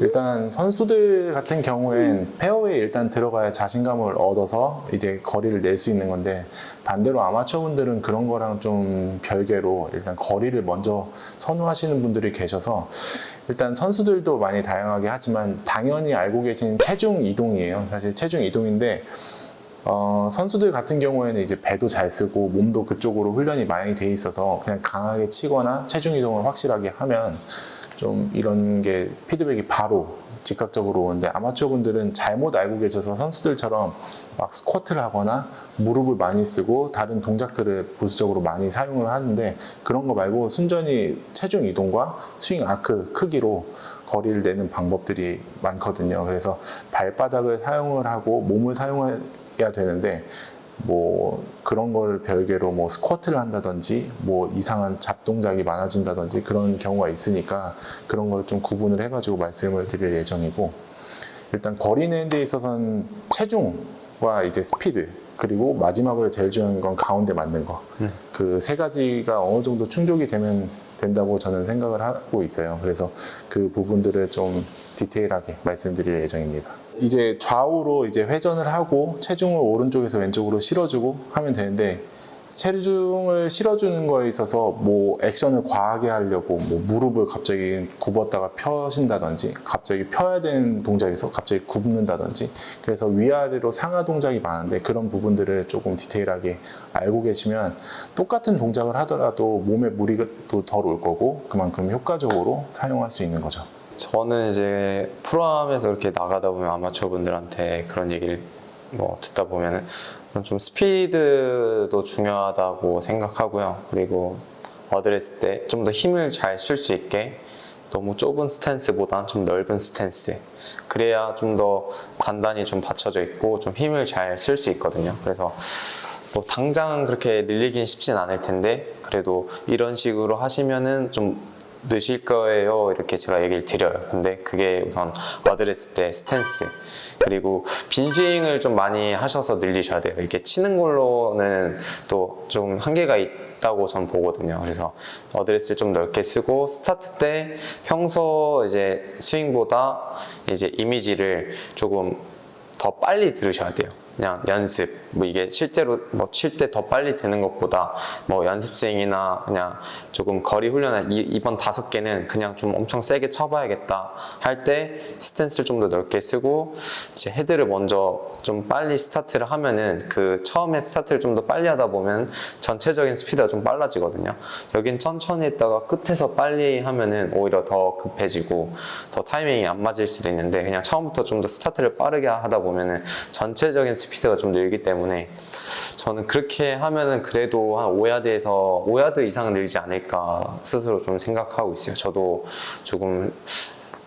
일단 선수들 같은 경우엔 페어웨이 일단 들어가야 자신감을 얻어서 이제 거리를 낼 수 있는 건데, 반대로 아마추어분들은 그런 거랑 좀 별개로 일단 거리를 먼저 선호하시는 분들이 계셔서, 일단 선수들도 많이 다양하게 하지만 당연히 알고 계신 체중 이동이에요. 사실 체중 이동인데, 선수들 같은 경우에는 이제 배도 잘 쓰고 몸도 그쪽으로 훈련이 많이 돼 있어서 그냥 강하게 치거나 체중 이동을 확실하게 하면 좀 이런 게 피드백이 바로 즉각적으로 오는데, 아마추어 분들은 잘못 알고 계셔서 선수들처럼 막 스쿼트를 하거나 무릎을 많이 쓰고 다른 동작들을 부수적으로 많이 사용을 하는데, 그런 거 말고 순전히 체중 이동과 스윙 아크 크기로 거리를 내는 방법들이 많거든요. 그래서 발바닥을 사용을 하고 몸을 사용해야 되는데, 뭐 그런 걸 별개로 뭐 스쿼트를 한다든지 뭐 이상한 잡동작이 많아진다든지 그런 경우가 있으니까, 그런 걸 좀 구분을 해가지고 말씀을 드릴 예정이고, 일단 거리 내는 데 있어서는 체중과 이제 스피드, 그리고 마지막으로 제일 중요한 건 가운데 맞는 거, 그 세 가지가 어느 정도 충족이 되면 된다고 저는 생각을 하고 있어요. 그래서 그 부분들을 좀 디테일하게 말씀드릴 예정입니다. 이제 좌우로 이제 회전을 하고 체중을 오른쪽에서 왼쪽으로 실어주고 하면 되는데, 체중을 실어주는 거에 있어서 뭐 액션을 과하게 하려고 뭐 무릎을 갑자기 굽었다가 펴신다든지, 갑자기 펴야 되는 동작에서 갑자기 굽는다든지, 그래서 위아래로 상하 동작이 많은데, 그런 부분들을 조금 디테일하게 알고 계시면 똑같은 동작을 하더라도 몸에 무리가 또 덜 올 거고, 그만큼 효과적으로 사용할 수 있는 거죠. 저는 이제 프로암에서 이렇게 나가다 보면 아마추어 분들한테 그런 얘기를 뭐 듣다 보면은 좀 스피드도 중요하다고 생각하고요. 그리고 어드레스 때 좀 더 힘을 잘 쓸 수 있게 너무 좁은 스탠스보다 좀 넓은 스탠스, 그래야 좀 더 단단히 좀 받쳐져 있고 좀 힘을 잘 쓸 수 있거든요. 그래서 뭐 당장 그렇게 늘리긴 쉽진 않을 텐데, 그래도 이런 식으로 하시면은 좀 느실 거예요, 이렇게 제가 얘기를 드려요. 근데 그게 우선 어드레스 때 스탠스, 그리고 빈스윙을 좀 많이 하셔서 늘리셔야 돼요. 이게 치는 걸로는 또 좀 한계가 있다고 전 보거든요. 그래서 어드레스를 좀 넓게 쓰고, 스타트 때 평소 이제 스윙보다 이제 이미지를 조금 더 빨리 들으셔야 돼요. 그냥 연습, 뭐 이게 실제로 뭐 칠 때 더 빨리 드는 것보다 뭐 연습 스윙이나 그냥 조금 거리 훈련을 이번 5개는 그냥 좀 엄청 세게 쳐봐야겠다 할 때 스탠스를 좀 더 넓게 쓰고, 이제 헤드를 먼저 좀 빨리 스타트를 하면은 그 처음에 스타트를 좀 더 빨리 하다 보면 전체적인 스피드가 좀 빨라지거든요. 여긴 천천히 했다가 끝에서 빨리 하면은 오히려 더 급해지고 더 타이밍이 안 맞을 수도 있는데, 그냥 처음부터 좀 더 스타트를 빠르게 하다 보면은 전체적인 스피드가 좀 늘기 때문에, 저는 그렇게 하면은 그래도 한 5야드에서 5야드 이상 늘지 않을까 스스로 좀 생각하고 있어요. 저도 조금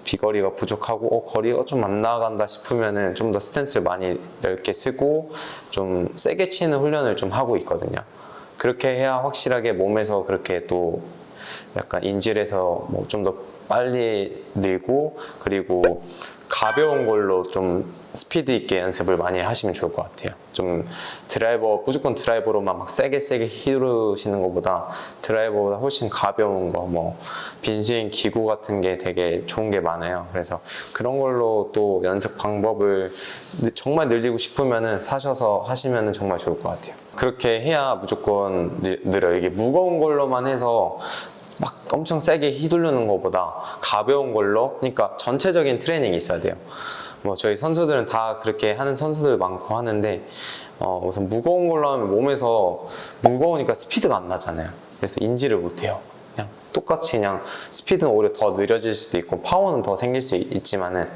비거리가 부족하고 거리가 좀 안 나간다 싶으면은 좀 더 스탠스를 많이 넓게 쓰고 좀 세게 치는 훈련을 좀 하고 있거든요. 그렇게 해야 확실하게 몸에서 그렇게 또 약간 인질에서 뭐 좀 더 빨리 늘고, 그리고 가벼운 걸로 좀 스피드 있게 연습을 많이 하시면 좋을 것 같아요. 좀 드라이버, 무조건 드라이버로만 막 세게 휘두르시는 것보다 드라이버보다 훨씬 가벼운 거, 뭐 빈스윙 기구 같은 게 되게 좋은 게 많아요. 그래서 그런 걸로 또 연습 방법을 정말 늘리고 싶으면은 사셔서 하시면은 정말 좋을 것 같아요. 그렇게 해야 무조건 늘어요. 이게 무거운 걸로만 해서 막 엄청 세게 휘두르는 것보다 가벼운 걸로, 그러니까 전체적인 트레이닝이 있어야 돼요. 뭐 저희 선수들은 다 그렇게 하는 선수들 많고 하는데, 우선 무거운 걸로 하면 몸에서 무거우니까 스피드가 안 나잖아요. 그래서 인지를 못 해요. 그냥 똑같이 그냥 스피드는 오히려 더 느려질 수도 있고 파워는 더 생길 수 있지만은,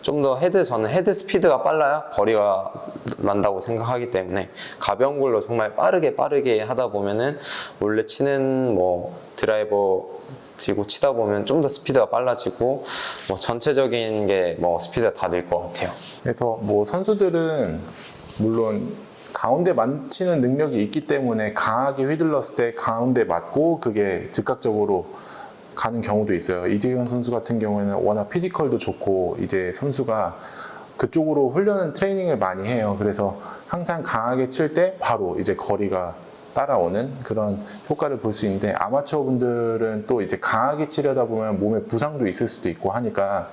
좀 더 저는 헤드 스피드가 빨라야 거리가 난다고 생각하기 때문에, 가벼운 걸로 정말 빠르게 하다 보면은 원래 치는 뭐 드라이버 들고 치다 보면 좀 더 스피드가 빨라지고, 뭐 전체적인 게 뭐 스피드가 다 늘 것 같아요. 그래서 뭐 선수들은 물론 가운데 맞히는 능력이 있기 때문에 강하게 휘둘렀을 때 가운데 맞고 그게 즉각적으로 가는 경우도 있어요. 이재경 선수 같은 경우에는 워낙 피지컬도 좋고 이제 선수가 그쪽으로 훈련 트레이닝을 많이 해요. 그래서 항상 강하게 칠 때 바로 이제 거리가 따라오는 그런 효과를 볼 수 있는데, 아마추어 분들은 또 이제 강하게 치려다 보면 몸에 부상도 있을 수도 있고 하니까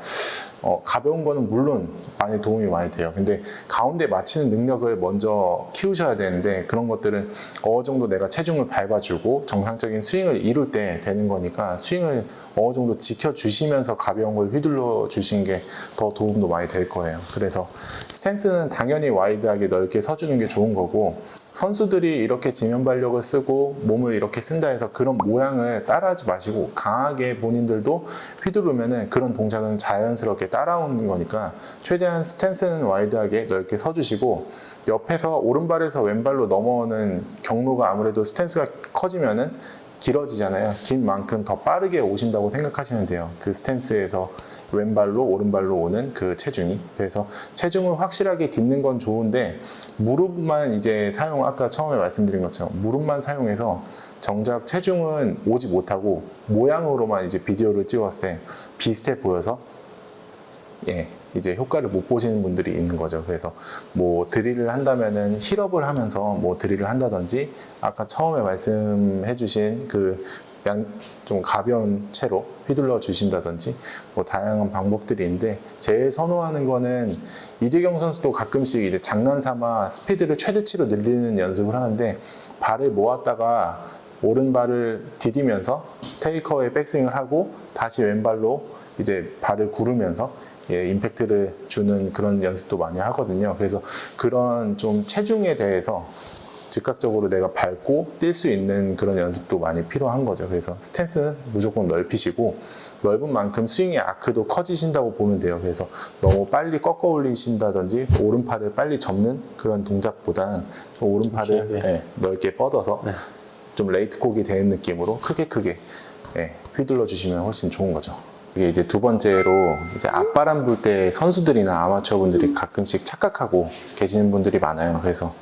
가벼운 거는 물론 많이 도움이 많이 돼요. 근데 가운데 맞추는 능력을 먼저 키우셔야 되는데 그런 것들은 어느 정도 내가 체중을 밟아주고 정상적인 스윙을 이룰 때 되는 거니까 스윙을 어느 정도 지켜주시면서 가벼운 걸 휘둘러 주시는 게 더 도움도 많이 될 거예요. 그래서 스탠스는 당연히 와이드하게 넓게 서주는 게 좋은 거고 선수들이 이렇게 지면 발력을 쓰고 몸을 이렇게 쓴다 해서 그런 모양을 따라하지 마시고 강하게 본인들도 휘두르면은 그런 동작은 자연스럽게 따라오는 거니까 최대한 스탠스는 와이드하게 넓게 서주시고 옆에서 오른발에서 왼발로 넘어오는 경로가 아무래도 스탠스가 커지면은 길어지잖아요. 긴 만큼 더 빠르게 오신다고 생각하시면 돼요. 그 스탠스에서 왼발로 오른발로 오는 그 체중이. 그래서 체중을 확실하게 딛는 건 좋은데 무릎만 이제 아까 처음에 말씀드린 것처럼 무릎만 사용해서 정작 체중은 오지 못하고 모양으로만 이제 비디오를 찍었을 때 비슷해 보여서 이제 효과를 못 보시는 분들이 있는 거죠. 그래서 뭐 드릴을 한다면은 힐업을 하면서 뭐 드릴을 한다든지 아까 처음에 말씀해 주신 좀 가벼운 채로 휘둘러 주신다든지 뭐 다양한 방법들이 있는데 제일 선호하는 거는 이재경 선수도 가끔씩 이제 장난삼아 스피드를 최대치로 늘리는 연습을 하는데 발을 모았다가 오른발을 디디면서 테이커에 백스윙을 하고 다시 왼발로 이제 발을 구르면서 임팩트를 주는 그런 연습도 많이 하거든요. 그래서 그런 좀 체중에 대해서 즉각적으로 내가 밟고 뛸 수 있는 그런 연습도 많이 필요한 거죠. 그래서 스탠스는 무조건 넓히시고 넓은 만큼 스윙의 아크도 커지신다고 보면 돼요. 그래서 너무 빨리 꺾어 올리신다든지 오른팔을 빨리 접는 그런 동작보다는 오른팔을 넓게 뻗어서 좀 레이트콕이 되는 느낌으로 크게 휘둘러 주시면 훨씬 좋은 거죠. 이게 이제 두 번째로 이제 앞바람 불 때 선수들이나 아마추어 분들이 가끔씩 착각하고 계시는 분들이 많아요. 그래서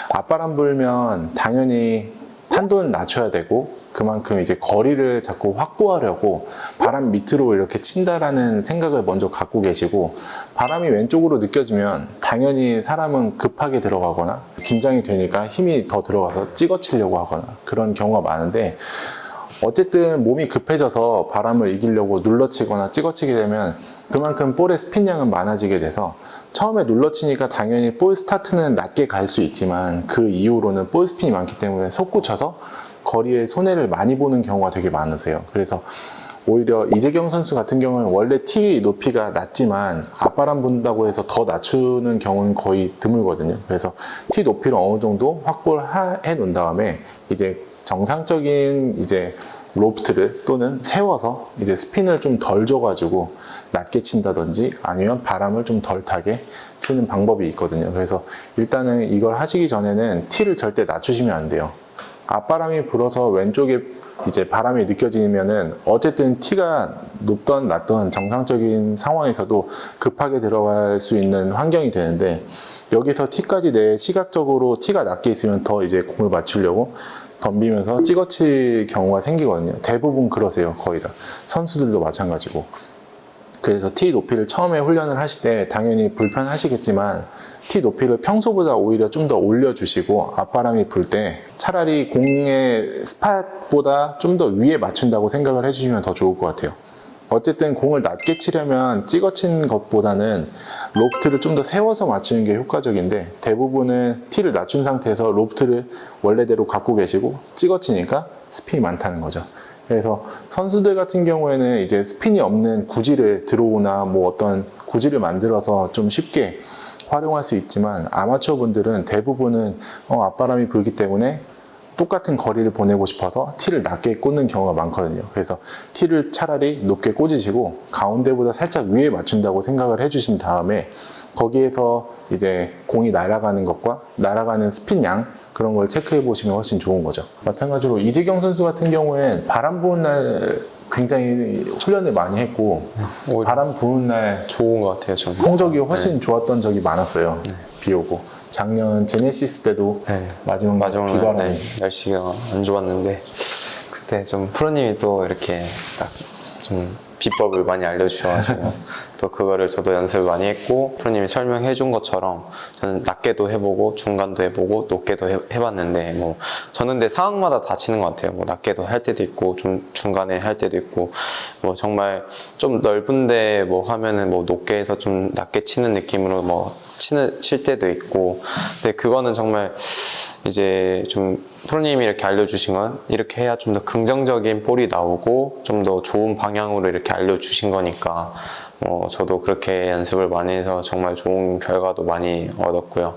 앞바람 불면 당연히 탄도는 낮춰야 되고 그만큼 이제 거리를 자꾸 확보하려고 바람 밑으로 이렇게 친다라는 생각을 먼저 갖고 계시고 바람이 왼쪽으로 느껴지면 당연히 사람은 급하게 들어가거나 긴장이 되니까 힘이 더 들어가서 찍어치려고 하거나 그런 경우가 많은데 어쨌든 몸이 급해져서 바람을 이기려고 눌러치거나 찍어치게 되면 그만큼 볼의 스핀량은 많아지게 돼서 처음에 눌러치니까 당연히 볼 스타트는 낮게 갈 수 있지만 그 이후로는 볼 스핀이 많기 때문에 솟구쳐서 거리에 손해를 많이 보는 경우가 되게 많으세요. 그래서 오히려 이재경 선수 같은 경우는 원래 티 높이가 낮지만 앞바람 분다고 해서 더 낮추는 경우는 거의 드물거든요. 그래서 티 높이를 어느 정도 확보를 해 놓은 다음에 이제 정상적인 이제 로프트를 또는 세워서 이제 스핀을 좀 덜 줘가지고 낮게 친다든지 아니면 바람을 좀 덜 타게 치는 방법이 있거든요. 그래서 일단은 이걸 하시기 전에는 티를 절대 낮추시면 안 돼요. 앞바람이 불어서 왼쪽에 이제 바람이 느껴지면은 어쨌든 티가 높던 낮던 정상적인 상황에서도 급하게 들어갈 수 있는 환경이 되는데 여기서 티까지 내 시각적으로 티가 낮게 있으면 더 이제 공을 맞추려고 덤비면서 찍어칠 경우가 생기거든요. 대부분 그러세요. 거의 다. 선수들도 마찬가지고. 그래서 티 높이를 처음에 훈련을 하실 때 당연히 불편하시겠지만 티 높이를 평소보다 오히려 좀 더 올려주시고 앞바람이 불 때 차라리 공의 스팟보다 좀 더 위에 맞춘다고 생각을 해주시면 더 좋을 것 같아요. 어쨌든 공을 낮게 치려면 찍어치는 것보다는 로프트를 좀 더 세워서 맞추는 게 효과적인데 대부분은 티를 낮춘 상태에서 로프트를 원래대로 갖고 계시고 찍어치니까 스핀이 많다는 거죠. 그래서 선수들 같은 경우에는 이제 스핀이 없는 구질을 드로우나 뭐 어떤 구질을 만들어서 좀 쉽게 활용할 수 있지만 아마추어 분들은 대부분은 앞바람이 불기 때문에 똑같은 거리를 보내고 싶어서 티를 낮게 꽂는 경우가 많거든요. 그래서 티를 차라리 높게 꽂으시고 가운데보다 살짝 위에 맞춘다고 생각을 해주신 다음에 거기에서 이제 공이 날아가는 것과 날아가는 스핀량 그런 걸 체크해 보시면 훨씬 좋은 거죠. 마찬가지로 이재경 선수 같은 경우엔 바람 부는 날 굉장히 훈련을 많이 했고 바람 부는 날 좋은 것 같아요. 저는 성적이 훨씬 좋았던 적이 많았어요. 비 오고 작년 제네시스 때도 마지막 비바람이 날씨가 안 좋았는데 그때 좀 프로님이 또 이렇게 딱 좀 비법을 많이 알려주셔가지고 또 그거를 저도 연습을 많이 했고 프로님이 설명해 준 것처럼 저는 낮게도 해보고 중간도 해보고 높게도 해봤는데 뭐 저는 근데 상황마다 다 치는 것 같아요. 뭐 낮게도 할 때도 있고 좀 중간에 할 때도 있고 뭐 정말 좀 넓은데 뭐 하면은 뭐 높게 해서 좀 낮게 치는 느낌으로 뭐 칠 때도 있고 근데 그거는 정말 이제 좀 프로님이 이렇게 알려주신 건 이렇게 해야 좀 더 긍정적인 볼이 나오고 좀 더 좋은 방향으로 이렇게 알려주신 거니까 저도 그렇게 연습을 많이 해서 정말 좋은 결과도 많이 얻었고요.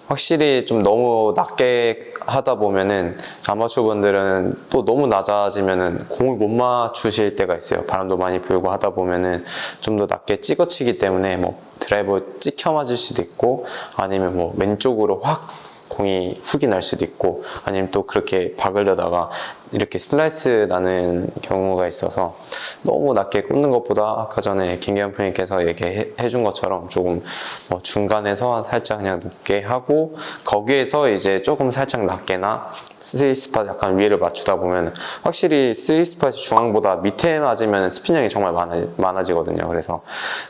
확실히 좀 너무 낮게 하다 보면은 아마추어 분들은 또 너무 낮아지면은 공을 못 맞추실 때가 있어요. 바람도 많이 불고 하다 보면은 좀 더 낮게 찍어치기 때문에 뭐 드라이버 찍혀 맞을 수도 있고 아니면 뭐 왼쪽으로 확 공이 훅이 날 수도 있고 아니면 또 그렇게 박으려다가 이렇게 슬라이스 나는 경우가 있어서 너무 낮게 꽂는 것보다 아까 전에 김기현 프로님께서 얘기해 준 것처럼 조금 뭐 중간에서 살짝 그냥 높게 하고 거기에서 이제 조금 살짝 낮게나 스윗 스팟 약간 위에를 맞추다 보면 확실히 스윗 스팟이 중앙보다 밑에 맞으면 스핀량이 정말 많아지거든요. 그래서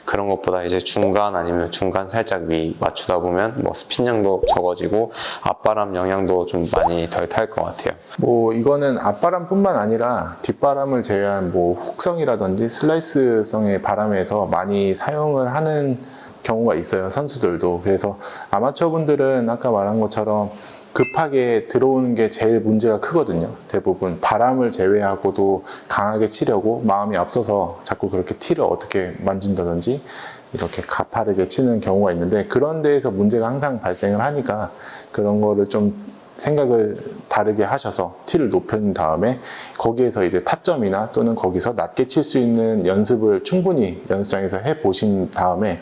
그런 것보다 이제 중간 아니면 중간 살짝 위 맞추다 보면 뭐 스핀량도 적어지고 앞바람 영향도 좀 많이 덜 탈 것 같아요. 뭐 이거는 앞바람뿐만 아니라 뒷바람을 제외한 뭐 훅성이라든지 슬라이스성의 바람에서 많이 사용을 하는 경우가 있어요. 선수들도. 그래서 아마추어 분들은 아까 말한 것처럼 급하게 들어오는 게 제일 문제가 크거든요. 대부분 바람을 제외하고도 강하게 치려고 마음이 앞서서 자꾸 그렇게 티를 어떻게 만진다든지 이렇게 가파르게 치는 경우가 있는데 그런 데에서 문제가 항상 발생을 하니까 그런 거를 좀 생각을 다르게 하셔서 티를 높인 다음에 거기에서 이제 타점이나 또는 거기서 낮게 칠 수 있는 연습을 충분히 연습장에서 해 보신 다음에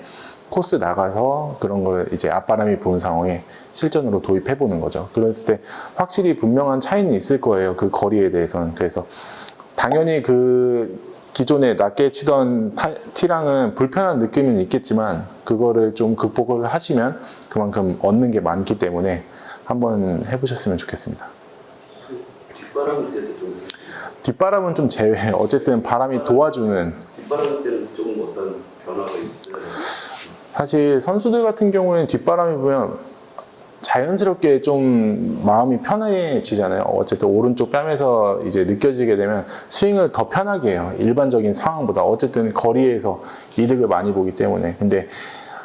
코스 나가서 그런 걸 이제 앞바람이 부는 상황에 실전으로 도입해 보는 거죠. 그랬을 때 확실히 분명한 차이는 있을 거예요. 그 거리에 대해서는. 그래서 당연히 그 기존에 낮게 치던 티랑은 불편한 느낌은 있겠지만 그거를 좀 극복을 하시면 그만큼 얻는 게 많기 때문에 한번 해보셨으면 좋겠습니다. 뒷바람일 때도 좀 뒷바람은 좀 제외해요. 어쨌든 바람이 도와주는. 뒷바람 때는 조금 어떤 변화가 있어요? 사실 선수들 같은 경우에는 뒷바람이 보면 자연스럽게 좀 마음이 편해지잖아요. 어쨌든 오른쪽 뺨에서 이제 느껴지게 되면 스윙을 더 편하게 해요. 일반적인 상황보다. 어쨌든 거리에서 이득을 많이 보기 때문에. 근데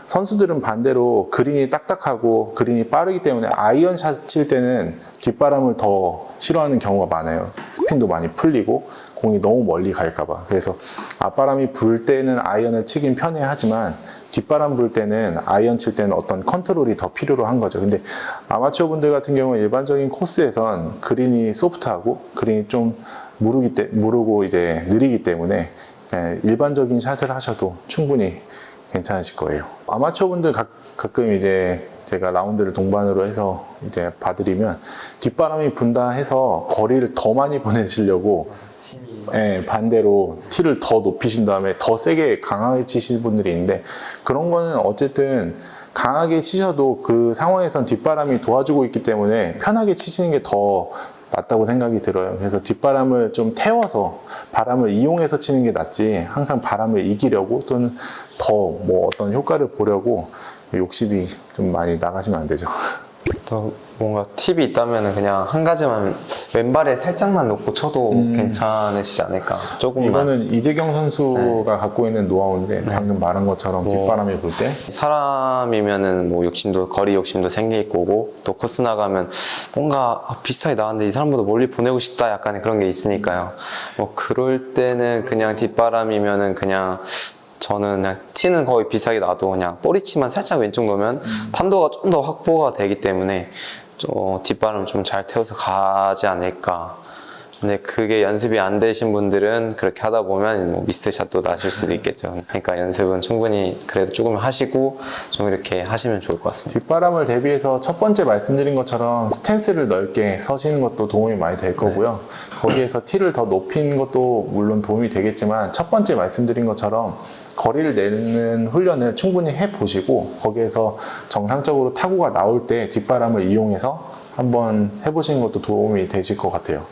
선수들은 반대로 그린이 딱딱하고 그린이 빠르기 때문에 아이언샷 칠 때는 뒷바람을 더 싫어하는 경우가 많아요. 스핀도 많이 풀리고 공이 너무 멀리 갈까봐. 그래서 앞바람이 불 때는 아이언을 치긴 편해하지만 뒷바람 불 때는 아이언 칠 때는 어떤 컨트롤이 더 필요로 한 거죠. 근데 아마추어 분들 같은 경우는 일반적인 코스에선 그린이 소프트하고 그린이 좀 무르고 이제 느리기 때문에 그냥 일반적인 샷을 하셔도 충분히 괜찮으실 거예요. 아마추어 분들 가끔 이제 제가 라운드를 동반으로 해서 이제 봐드리면 뒷바람이 분다 해서 거리를 더 많이 보내시려고 반대로 티를 더 높이신 다음에 더 세게 강하게 치시는 분들이 있는데 그런 거는 어쨌든 강하게 치셔도 그 상황에선 뒷바람이 도와주고 있기 때문에 편하게 치시는 게 더 낫다고 생각이 들어요. 그래서 뒷바람을 좀 태워서 바람을 이용해서 치는 게 낫지 항상 바람을 이기려고 또는 더 뭐 어떤 효과를 보려고 욕심이 좀 많이 나가시면 안 되죠. 또 뭔가 팁이 있다면 그냥 한 가지만 왼발에 살짝만 놓고 쳐도 괜찮으시지 않을까. 조금만. 이거는 이재경 선수가 갖고 있는 노하우인데 방금 말한 것처럼 뒷바람이 불 때 사람이면은 뭐 욕심도 거리 욕심도 생길 거고 또 코스 나가면 뭔가 비슷하게 나왔는데 이 사람보다 멀리 보내고 싶다 약간 그런 게 있으니까요. 뭐 그럴 때는 그냥 뒷바람이면은 그냥 저는 그냥 티는 거의 비슷하게 놔도 그냥 꼬리치만 살짝 왼쪽 놓으면 탄도가 좀 더 확보가 되기 때문에 뒷바람 좀 잘 태워서 가지 않을까. 근데 그게 연습이 안 되신 분들은 그렇게 하다 보면 뭐 미스샷도 나실 수도 있겠죠. 그러니까 연습은 충분히 그래도 조금 하시고 좀 이렇게 하시면 좋을 것 같습니다. 뒷바람을 대비해서 첫 번째 말씀드린 것처럼 스탠스를 넓게 서시는 것도 도움이 많이 될 거고요. 거기에서 티를 더 높이는 것도 물론 도움이 되겠지만 첫 번째 말씀드린 것처럼 거리를 내는 훈련을 충분히 해보시고 거기에서 정상적으로 타구가 나올 때 뒷바람을 이용해서 한번 해보시는 것도 도움이 되실 것 같아요.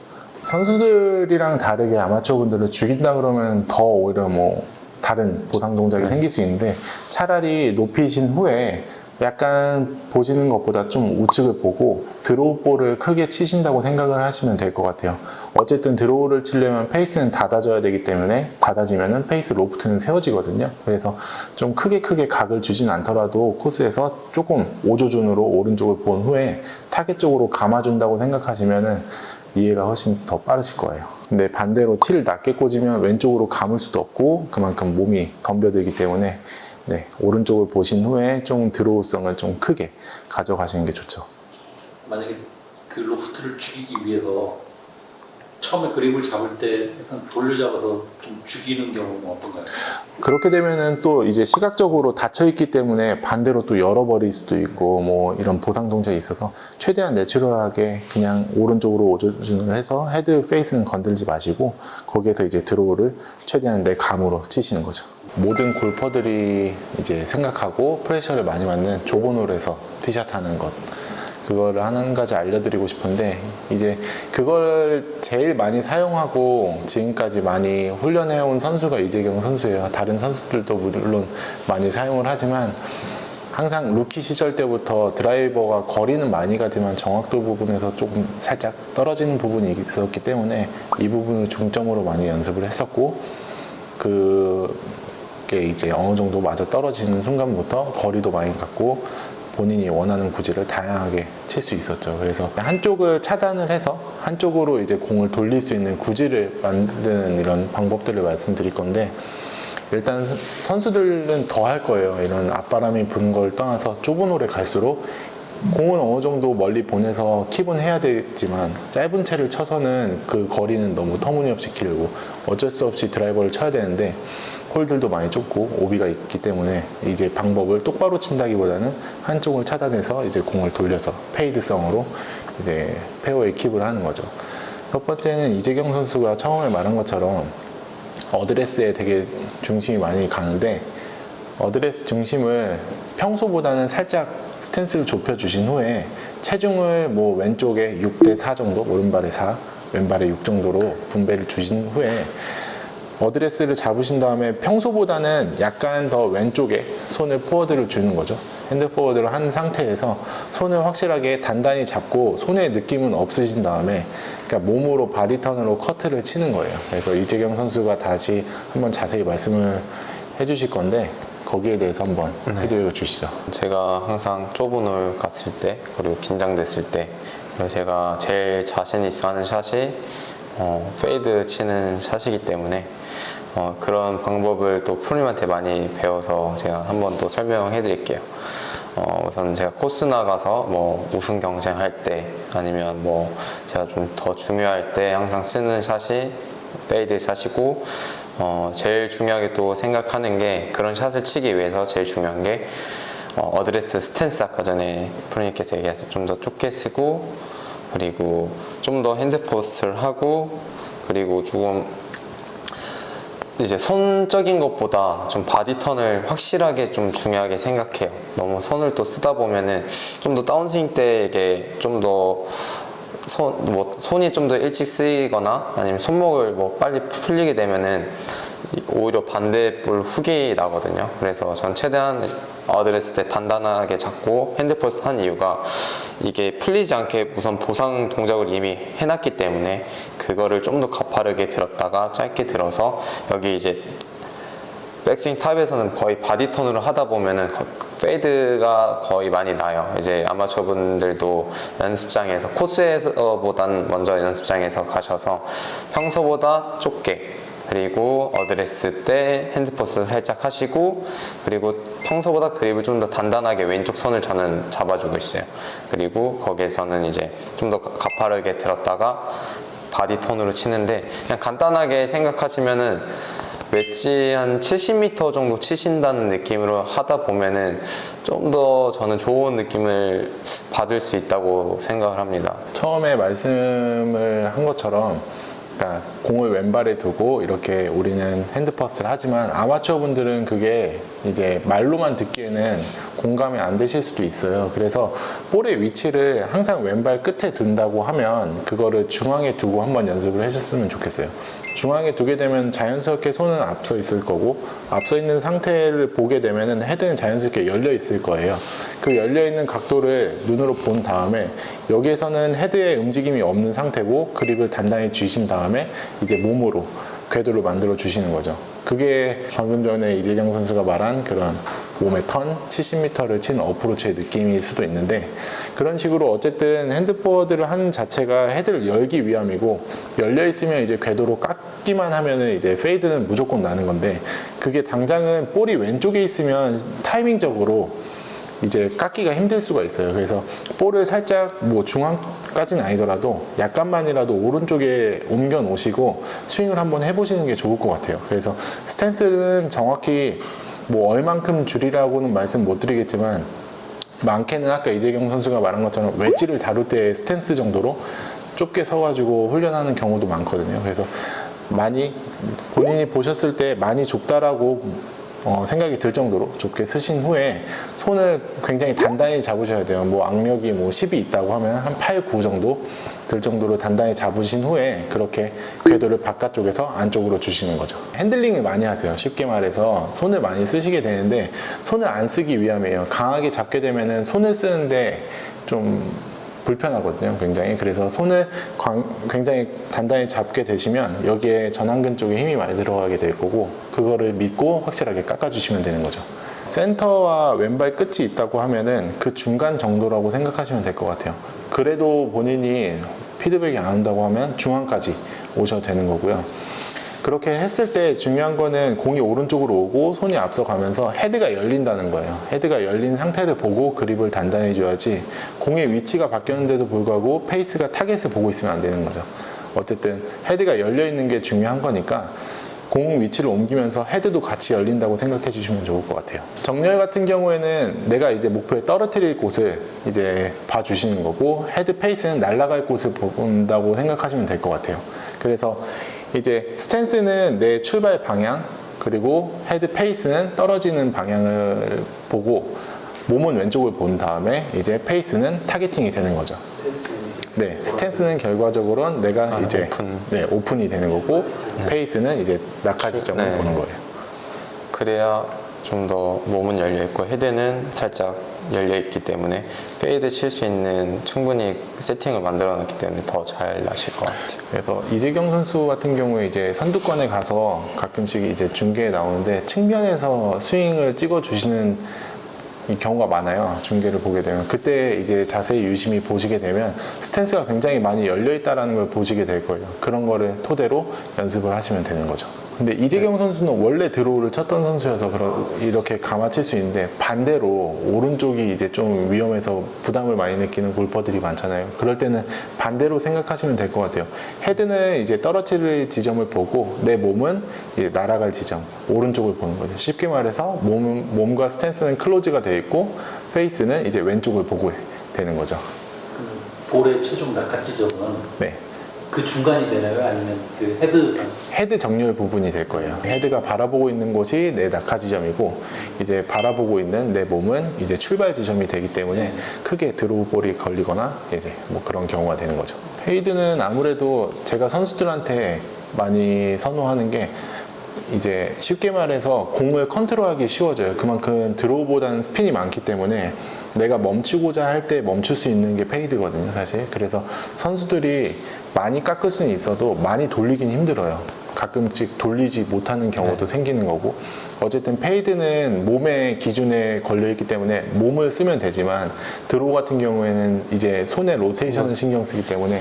선수들이랑 다르게 아마추어분들을 죽인다 그러면 더 오히려 뭐 다른 보상 동작이 생길 수 있는데, 차라리 높이신 후에 약간 보시는 것보다 좀 우측을 보고 드로우 볼을 크게 치신다고 생각을 하시면 될 것 같아요. 어쨌든 드로우를 치려면 페이스는 닫아줘야 되기 때문에, 닫아지면은 페이스 로프트는 세워지거든요. 그래서 좀 크게 각을 주진 않더라도 코스에서 조금 오조준으로 오른쪽을 본 후에 타겟 쪽으로 감아준다고 생각하시면은 이해가 훨씬 더 빠르실 거예요. 근데 반대로 티를 낮게 꽂으면 왼쪽으로 감을 수도 없고 그만큼 몸이 덤벼들기 때문에, 네, 오른쪽을 보신 후에 좀 드로우성을 좀 크게 가져가시는 게 좋죠. 만약에 그 로프트를 죽이기 위해서 처음에 그립을 잡을 때 약간 돌려잡아서 좀 죽이는 경우는 어떤가요? 그렇게 되면은 또 이제 시각적으로 닫혀 있기 때문에 반대로 또 열어버릴 수도 있고 뭐 이런 보상 동작이 있어서, 최대한 내추럴하게 그냥 오른쪽으로 오조준을 해서 헤드 페이스는 건들지 마시고 거기에서 이제 드로우를 최대한 내 감으로 치시는 거죠. 모든 골퍼들이 이제 생각하고 프레셔를 많이 받는 좁은 홀에서 티샷 하는 것, 그거를 한 가지 알려드리고 싶은데, 이제 그걸 제일 많이 사용하고 지금까지 많이 훈련해온 선수가 이재경 선수예요. 다른 선수들도 물론 많이 사용을 하지만 항상 루키 시절 때부터 드라이버가 거리는 많이 가지만 정확도 부분에서 조금 살짝 떨어지는 부분이 있었기 때문에 이 부분을 중점으로 많이 연습을 했었고, 그게 이제 어느 정도 맞아 떨어지는 순간부터 거리도 많이 갔고 본인이 원하는 구질을 다양하게 칠 수 있었죠. 그래서 한쪽을 차단을 해서 한쪽으로 이제 공을 돌릴 수 있는 구질을 만드는 이런 방법들을 말씀드릴 건데, 일단 선수들은 더 할 거예요. 이런 앞바람이 부는 걸 떠나서 좁은 홀에 갈수록 공은 어느 정도 멀리 보내서 킵은 해야 되지만 짧은 채를 쳐서는 그 거리는 너무 터무니없이 길고 어쩔 수 없이 드라이버를 쳐야 되는데, 홀들도 많이 좁고 오비가 있기 때문에 이제 방법을 똑바로 친다기보다는 한쪽을 차단해서 이제 공을 돌려서 페이드성으로 이제 페어웨이 킵을 하는 거죠. 첫 번째는 이재경 선수가 처음에 말한 것처럼 어드레스에 되게 중심이 많이 가는데, 어드레스 중심을 평소보다는 살짝 스탠스를 좁혀 주신 후에 체중을 뭐 왼쪽에 6대4 정도, 오른발에 4, 왼발에 6 정도로 분배를 주신 후에 어드레스를 잡으신 다음에 평소보다는 약간 더 왼쪽에 손을 포워드를 주는 거죠. 핸드 포워드를 한 상태에서 손을 확실하게 단단히 잡고 손의 느낌은 없으신 다음에, 그러니까 몸으로 바디턴으로 커트를 치는 거예요. 그래서 이재경 선수가 다시 한번 자세히 말씀을 해주실 건데 거기에 대해서 한번 해드려 주시죠. 제가 항상 좁은 홀 갔을 때, 그리고 긴장됐을 때, 그리고 제가 제일 자신 있어 하는 샷이 페이드 치는 샷이기 때문에 그런 방법을 또 프로님한테 많이 배워서 제가 한번 또 설명해 드릴게요. 우선 제가 코스 나가서 뭐 우승 경쟁할 때, 아니면 뭐 제가 좀 더 중요할 때 항상 쓰는 샷이 페이드 샷이고, 제일 중요하게 또 생각하는 게, 그런 샷을 치기 위해서 제일 중요한 게 어드레스 스탠스, 아까 전에 프로님께서 얘기해서 좀 더 좁게 쓰고, 그리고 좀 더 핸드 포스트를 하고, 그리고 조금 이제 손적인 것보다 좀 바디턴을 확실하게 좀 중요하게 생각해요. 너무 손을 또 쓰다 보면은 좀 더 다운스윙 때 이게 좀 더 손이 좀 더 일찍 쓰이거나 아니면 손목을 뭐 빨리 풀리게 되면은 오히려 반대볼 훅이 나거든요. 그래서 전 최대한 어드레스 때 단단하게 잡고 핸드포스 한 이유가, 이게 풀리지 않게 우선 보상 동작을 이미 해놨기 때문에 그거를 좀 더 가파르게 들었다가 짧게 들어서, 여기 이제 백스윙 탑에서는 거의 바디턴으로 하다 보면은 페이드가 거의 많이 나요. 이제 아마추어 분들도 연습장에서, 코스에서보단 먼저 연습장에서 가셔서 평소보다 좁게, 그리고 어드레스 때 핸드포스 살짝 하시고, 그리고 평소보다 그립을 좀 더 단단하게 왼쪽 손을 저는 잡아주고 있어요. 그리고 거기에서는 이제 좀 더 가파르게 들었다가 바디톤으로 치는데, 그냥 간단하게 생각하시면은 웨지 한 70m 정도 치신다는 느낌으로 하다 보면은 좀 더 저는 좋은 느낌을 받을 수 있다고 생각을 합니다. 처음에 말씀을 한 것처럼 그러니까 공을 왼발에 두고 이렇게 우리는 핸드퍼스를 하지만 아마추어 분들은 그게 이제 말로만 듣기에는 공감이 안 되실 수도 있어요. 그래서 볼의 위치를 항상 왼발 끝에 둔다고 하면 그거를 중앙에 두고 한번 연습을 해줬으면 좋겠어요. 중앙에 두게 되면 자연스럽게 손은 앞서 있을 거고, 앞서 있는 상태를 보게 되면은 헤드는 자연스럽게 열려 있을 거예요. 그 열려 있는 각도를 눈으로 본 다음에 여기에서는 헤드에 움직임이 없는 상태고 그립을 단단히 쥐신 다음에 이제 몸으로 궤도를 만들어 주시는 거죠. 그게 방금 전에 이재경 선수가 말한 그런 몸의 턴, 70m를 친 어프로치의 느낌일 수도 있는데, 그런 식으로 어쨌든 핸드포워드를 하는 자체가 헤드를 열기 위함이고, 열려 있으면 이제 궤도로 깎기만 하면은 이제 페이드는 무조건 나는 건데, 그게 당장은 볼이 왼쪽에 있으면 타이밍적으로 이제 깎기가 힘들 수가 있어요. 그래서 볼을 살짝 뭐 중앙까지는 아니더라도 약간만이라도 오른쪽에 옮겨 놓으시고 스윙을 한번 해보시는 게 좋을 것 같아요. 그래서 스탠스는 정확히 뭐 얼만큼 줄이라고는 말씀 못 드리겠지만, 많게는 아까 이재경 선수가 말한 것처럼 웨지를 다룰 때 스탠스 정도로 좁게 서가지고 훈련하는 경우도 많거든요. 그래서 많이 본인이 보셨을 때 많이 좁다라고 생각이 들 정도로 좁게 쓰신 후에 손을 굉장히 단단히 잡으셔야 돼요. 뭐 악력이 뭐 10이 있다고 하면 한 8, 9 정도 들 정도로 단단히 잡으신 후에 그렇게 궤도를 바깥쪽에서 안쪽으로 주시는 거죠. 핸들링을 많이 하세요. 쉽게 말해서 손을 많이 쓰시게 되는데, 손을 안 쓰기 위함이에요. 강하게 잡게 되면은 손을 쓰는데 좀 불편하거든요, 굉장히. 그래서 손을 굉장히 단단히 잡게 되시면 여기에 전완근 쪽에 힘이 많이 들어가게 될 거고, 그거를 믿고 확실하게 깎아주시면 되는 거죠. 센터와 왼발 끝이 있다고 하면은 그 중간 정도라고 생각하시면 될 것 같아요. 그래도 본인이 피드백이 안 온다고 하면 중앙까지 오셔도 되는 거고요. 그렇게 했을 때 중요한 거는 공이 오른쪽으로 오고 손이 앞서가면서 헤드가 열린다는 거예요. 헤드가 열린 상태를 보고 그립을 단단히 줘야지, 공의 위치가 바뀌었는데도 불구하고 페이스가 타겟을 보고 있으면 안 되는 거죠. 어쨌든 헤드가 열려 있는 게 중요한 거니까 공 위치를 옮기면서 헤드도 같이 열린다고 생각해 주시면 좋을 것 같아요. 정렬 같은 경우에는 내가 이제 목표에 떨어뜨릴 곳을 이제 봐주시는 거고, 헤드 페이스는 날아갈 곳을 본다고 생각하시면 될 것 같아요. 그래서 이제 스탠스는 내 출발 방향, 그리고 헤드 페이스는 떨어지는 방향을 보고 몸은 왼쪽을 본 다음에 이제 페이스는 타겟팅이 되는 거죠. 네, 스탠스는 결과적으로는 내가 이제 오픈이 되는 거고, 페이스는 이제 낙하 지점을 보는 거예요. 그래야 좀 더 몸은 열려 있고 헤드는 살짝 열려 있기 때문에 페이드 칠 수 있는 충분히 세팅을 만들어 놨기 때문에 더 잘 나실 것 같아요. 그래서 이재경 선수 같은 경우에 이제 선두권에 가서 가끔씩 이제 중계에 나오는데 측면에서 스윙을 찍어 주시는 이 경우가 많아요. 중계를 보게 되면 그때 이제 자세히 유심히 보시게 되면 스탠스가 굉장히 많이 열려 있다라는 걸 보시게 될 거예요. 그런 거를 토대로 연습을 하시면 되는 거죠. 근데 이재경 선수는 원래 드로우를 쳤던 선수여서 이렇게 감아칠 수 있는데, 반대로 오른쪽이 이제 좀 위험해서 부담을 많이 느끼는 골퍼들이 많잖아요. 그럴 때는 반대로 생각하시면 될 것 같아요. 헤드는 이제 떨어뜨릴 지점을 보고 내 몸은 이제 날아갈 지점, 오른쪽을 보는 거죠. 쉽게 말해서 몸과 스탠스는 클로즈가 되어 있고 페이스는 이제 왼쪽을 보고 되는 거죠. 그 볼의 최종 낙하 지점은 네. 그 중간이 되나요? 아니면 그 헤드 정렬 부분이 될 거예요. 헤드가 바라보고 있는 곳이 내 낙하 지점이고, 이제 바라보고 있는 내 몸은 이제 출발 지점이 되기 때문에 크게 드로우 볼이 걸리거나 이제 뭐 그런 경우가 되는 거죠. 페이드는 아무래도 제가 선수들한테 많이 선호하는 게, 이제 쉽게 말해서 공을 컨트롤하기 쉬워져요. 그만큼 드로우보다는 스핀이 많기 때문에 내가 멈추고자 할 때 멈출 수 있는 게 페이드거든요, 사실. 그래서 선수들이 많이 깎을 수는 있어도 많이 돌리긴 힘들어요. 가끔씩 돌리지 못하는 경우도 생기는 거고, 어쨌든 페이드는 몸의 기준에 걸려있기 때문에 몸을 쓰면 되지만, 드로우 같은 경우에는 이제 손의 로테이션을 신경 쓰기 때문에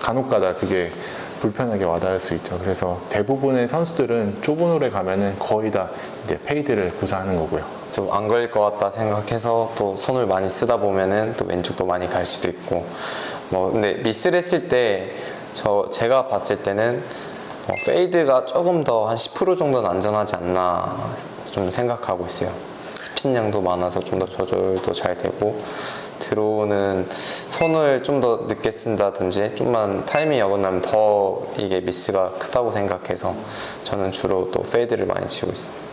간혹가다 그게 불편하게 와닿을 수 있죠. 그래서 대부분의 선수들은 좁은 홀에 가면은 거의 다 이제 페이드를 구사하는 거고요. 좀 안 걸릴 것 같다 생각해서 또 손을 많이 쓰다 보면은 또 왼쪽도 많이 갈 수도 있고, 뭐 근데 미스를 했을 때 제가 봤을 때는 페이드가 조금 더 한 10% 정도는 안전하지 않나 좀 생각하고 있어요. 스핀량도 많아서 좀 더 조절도 잘 되고, 들어오는 손을 좀 더 늦게 쓴다든지 좀만 타이밍이 어긋나면 더 이게 미스가 크다고 생각해서 저는 주로 또 페이드를 많이 치고 있습니다.